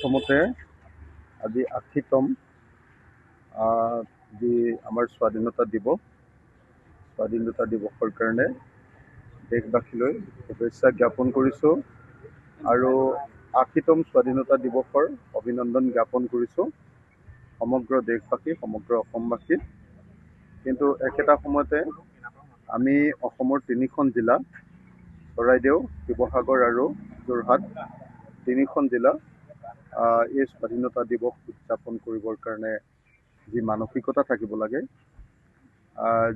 প্ৰথমতে আজি ৮০তম যি আমাৰ স্বাধীনতা দিৱসৰ কাৰণে দেশবাসীলৈ শুভেচ্ছা জ্ঞাপন কৰিছোঁ আৰু ৮০তম স্বাধীনতা দিৱসৰ অভিনন্দন জ্ঞাপন কৰিছোঁ সমগ্ৰ দেশবাসী সমগ্ৰ অসমবাসীক। কিন্তু একেটা সময়তে আমি অসমৰ ৩খন জিলা চৰাইদেউ, শিৱসাগৰ আৰু যোৰহাট ৩খন জিলা এই স্বাধীনতা দিৱস উদযাপন কৰিবৰ কাৰণে যি মানসিকতা থাকিব লাগে,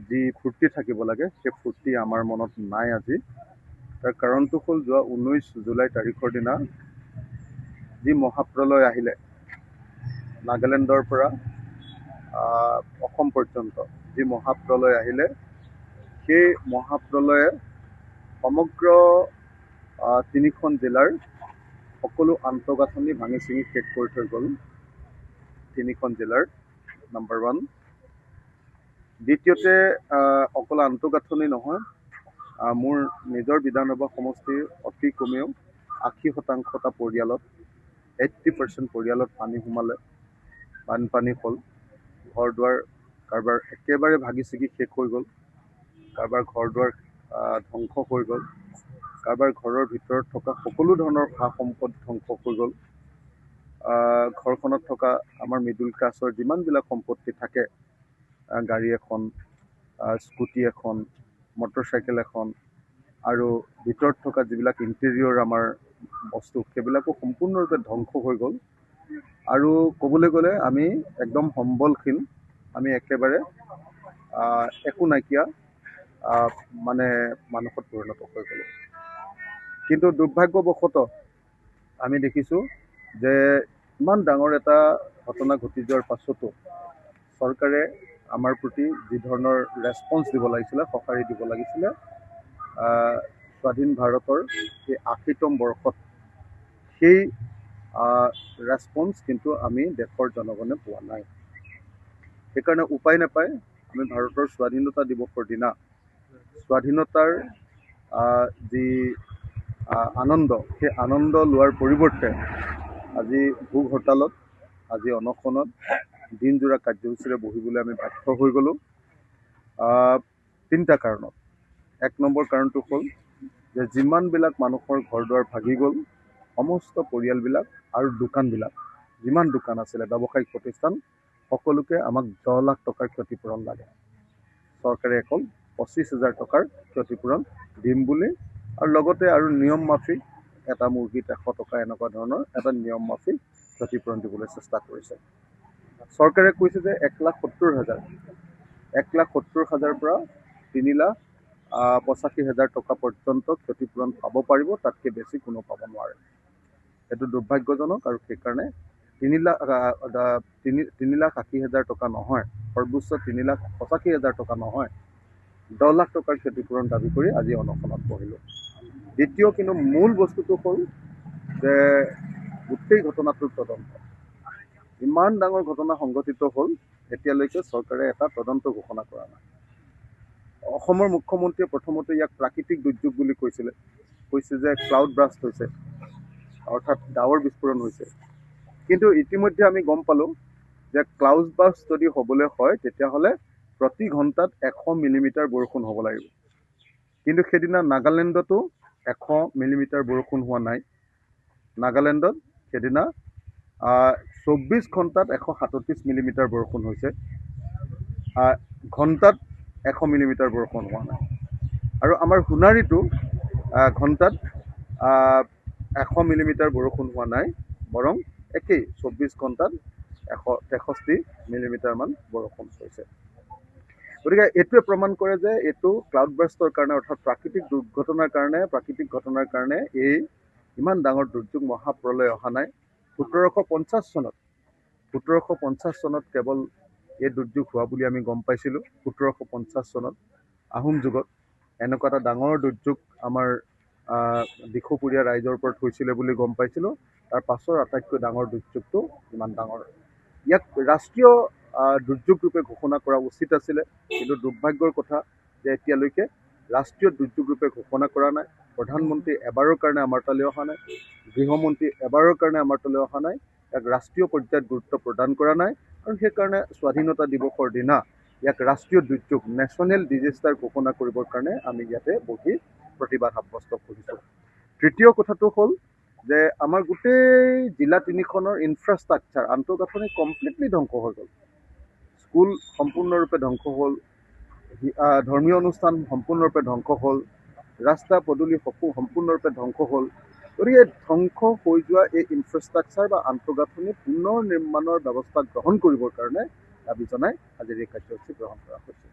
যি ফূৰ্তি থাকিব লাগে, সেই ফূৰ্তি আমাৰ মনত নাই আজি। তাৰ কাৰণটো হ'ল যোৱা 19 জুলাই তাৰিখৰ দিনা যি মহাপ্ৰলয় আহিলে নাগালেণ্ডৰ পৰা অসম পৰ্যন্ত যি মহাপ্ৰলয় আহিলে, সেই মহাপ্ৰলয়ে সমগ্ৰ 3খন জিলাৰ সকলো আন্তঃগাঁথনি ভাঙি চিঙি শেষ কৰি থৈ গ'ল। 3খন জিলাৰ নাম্বাৰ 1। দ্বিতীয়তে অকল আন্তঃগাঁথনি নহয়, মোৰ নিজৰ বিধানসভা সমষ্টিৰ অতি কমেও 80% পৰিয়ালত 80% পৰিয়ালত পানী সোমালে, বানপানী হ'ল। ঘৰ দুৱাৰ কাৰোবাৰ একেবাৰে ভাগি ছিগি শেষ হৈ গ'ল, কাৰোবাৰ ঘৰ দুৱাৰ ধ্বংস হৈ গ'ল, কাৰোবাৰ ঘৰৰ ভিতৰত থকা সকলো ধৰণৰ সা সম্পদ ধ্বংস হৈ গ'ল। ঘৰখনত থকা আমাৰ মিডল ক্লাছৰ যিমানবিলাক সম্পত্তি থাকে, গাড়ী এখন, স্কুটি এখন, মটৰচাইকেল এখন আৰু ভিতৰত থকা যিবিলাক ইণ্টেৰিয়ৰ আমাৰ বস্তু, সেইবিলাকো সম্পূৰ্ণৰূপে ধ্বংস হৈ গ'ল। আৰু ক'বলৈ গ'লে আমি একদম সম্বলহীন, আমি একেবাৰে একো নাইকিয়া মানুহত পৰিণত হৈ গ'লোঁ। কিন্তু দুৰ্ভাগ্যবশতঃ আমি দেখিছোঁ যে ইমান ডাঙৰ এটা ঘটনা ঘটি যোৱাৰ পাছতো চৰকাৰে আমাৰ প্ৰতি যি ধৰণৰ ৰেছপন্স দিব লাগিছিলে, সঁহাৰি দিব লাগিছিলে, স্বাধীন ভাৰতৰ এই ৮০তম বৰ্ষত সেই ৰেছপন্স কিন্তু আমি দেশৰ জনগণে পোৱা নাই। সেইকাৰণে উপায় নাপায় আমি ভাৰতৰ স্বাধীনতা দিৱসৰ দিনা স্বাধীনতাৰ যি আনন্দ, সেই আনন্দ লোৱাৰ পৰিৱৰ্তে আজি ভোগ হৰতালত, আজি অনশনত, দিনজোৰা কাৰ্যসূচীৰে বহিবলৈ আমি বাধ্য হৈ গ'লোঁ 3টা কাৰণত। 1 নম্বৰ কাৰণটো হ'ল যে যিমানবিলাক মানুহৰ ঘৰ দুৱাৰ ভাগি গ'ল, সমস্ত পৰিয়ালবিলাক আৰু দোকানবিলাক, যিমান দোকান আছিলে, ব্যৱসায়িক প্ৰতিষ্ঠান, সকলোকে আমাক 10 লাখ টকাৰ ক্ষতিপূৰণ লাগে। চৰকাৰে অকল 25,000 টকাৰ ক্ষতিপূৰণ দিম বুলি, আৰু লগতে আৰু নিয়ম মাফিক এটা মুৰ্গীত 100 টকা, এনেকুৱা ধৰণৰ এটা নিয়ম মাফিক ক্ষতিপূৰণ দিবলৈ চেষ্টা কৰিছে। চৰকাৰে কৈছে যে 1,70,000, 1,70,000 পৰা 3,85,000 টকা পৰ্যন্ত ক্ষতিপূৰণ পাব পাৰিব, তাতকৈ বেছি কোনো পাব নোৱাৰে। এইটো দুৰ্ভাগ্যজনক, আৰু সেইকাৰণে 3,80,000 টকা নহয়, সৰ্বোচ্চ 3,85,000 টকা নহয়, 10 লাখ টকাৰ ক্ষতিপূৰণ দাবী কৰি আজি অনশনত বহিলোঁ। দ্বিতীয় কিন্তু মূল বস্তুটো হ'ল যে গোটেই ঘটনাটোৰ তদন্ত। ইমান ডাঙৰ ঘটনা সংঘটিত হ'ল, এতিয়ালৈকে চৰকাৰে এটা তদন্ত ঘোষণা কৰা নাই। অসমৰ মুখ্যমন্ত্ৰীয়ে প্ৰথমতে ইয়াক প্ৰাকৃতিক দুৰ্যোগ বুলি কৈছে যে ক্লাউড ব্ৰাষ্ট হৈছে, অৰ্থাৎ ডাৱৰ বিস্ফোৰণ হৈছে। কিন্তু ইতিমধ্যে আমি গম পালোঁ যে ক্লাউড ব্ৰাষ্ট যদি হ'বলৈ হয়, তেতিয়াহ'লে প্ৰতি ঘণ্টাত 100 মিলিমিটাৰ বৰষুণ হ'ব লাগিব। কিন্তু সেইদিনা নাগালেণ্ডতো 100 মিলিমিটাৰ বৰষুণ হোৱা নাই। নাগালেণ্ডত সেইদিনা 24 ঘণ্টাত 137 মিলিমিটাৰ বৰষুণ হৈছে, ঘণ্টাত 100 মিলিমিটাৰ বৰষুণ হোৱা নাই। আৰু আমাৰ সোণাৰীতো ঘণ্টাত 100 মিলিমিটাৰ বৰষুণ হোৱা নাই, বৰং একেই 24 ঘণ্টাত 163 মিলিমিটাৰমান বৰষুণ হৈছে। গতিকে এইটোৱে প্ৰমাণ কৰে যে এইটো ক্লাউড ব্ৰাষ্টৰ কাৰণে, অৰ্থাৎ প্ৰাকৃতিক দুৰ্ঘটনাৰ কাৰণে, প্ৰাকৃতিক ঘটনাৰ কাৰণে এই ইমান ডাঙৰ দুৰ্যোগ মহাপ্ৰলয় অহা নাই। 1750 চনত কেৱল এই দুৰ্যোগ হোৱা বুলি আমি গম পাইছিলোঁ। 1750 চনত আহোম যুগত এনেকুৱা এটা ডাঙৰ দুৰ্যোগ আমাৰ দিখৌপুৰীয়া ৰাইজৰ ওপৰত হৈছিলে বুলি গম পাইছিলোঁ। তাৰ পাছৰ আটাইতকৈ ডাঙৰ দুৰ্যোগটো ইমান ডাঙৰ, ইয়াক ৰাষ্ট্ৰীয় দুৰ্যোগ ৰূপে ঘোষণা কৰা উচিত আছিলে। কিন্তু দুৰ্ভাগ্যৰ কথা যে এতিয়ালৈকে ৰাষ্ট্ৰীয় দুৰ্যোগ ৰূপে ঘোষণা কৰা নাই। প্ৰধানমন্ত্ৰী এবাৰৰ কাৰণে আমাৰ তালৈ অহা নাই, গৃহমন্ত্ৰী এবাৰৰ কাৰণে আমাৰ তালৈ অহা নাই, ইয়াক ৰাষ্ট্ৰীয় পৰ্যায়ত গুৰুত্ব প্ৰদান কৰা নাই আৰু সেইকাৰণে স্বাধীনতা দিৱসৰ দিনা ইয়াক ৰাষ্ট্ৰীয় দুৰ্যোগ নেশ্যনেল ডিজাষ্টাৰ ঘোষণা কৰিবৰ কাৰণে আমি ইয়াতে বহি প্ৰতিবাদ সাব্যস্ত কৰিছোঁ। তৃতীয় কথাটো হ'ল যে আমাৰ গোটেই জিলা তিনিখনৰ ইনফ্ৰাষ্ট্ৰাকচাৰ আন্তঃগাঁথনি কমপ্লিটলি ধ্বংস হৈ গ'ল। স্কুল সম্পূৰ্ণৰূপে ধ্বংস হ'ল, ধৰ্মীয় অনুষ্ঠান সম্পূৰ্ণৰূপে ধ্বংস হ'ল, ৰাস্তা পদূলি সম্পূৰ্ণৰূপে ধ্বংস হ'ল। গতিকে ধ্বংস হৈ যোৱা এই ইনফ্ৰাষ্ট্ৰাকচাৰ বা আন্তঃগাঁথনি পুনৰ নিৰ্মাণৰ ব্যৱস্থা গ্ৰহণ কৰিবৰ কাৰণে দাবী জনাই আজিৰ এই কাৰ্যসূচী গ্ৰহণ কৰা হৈছে।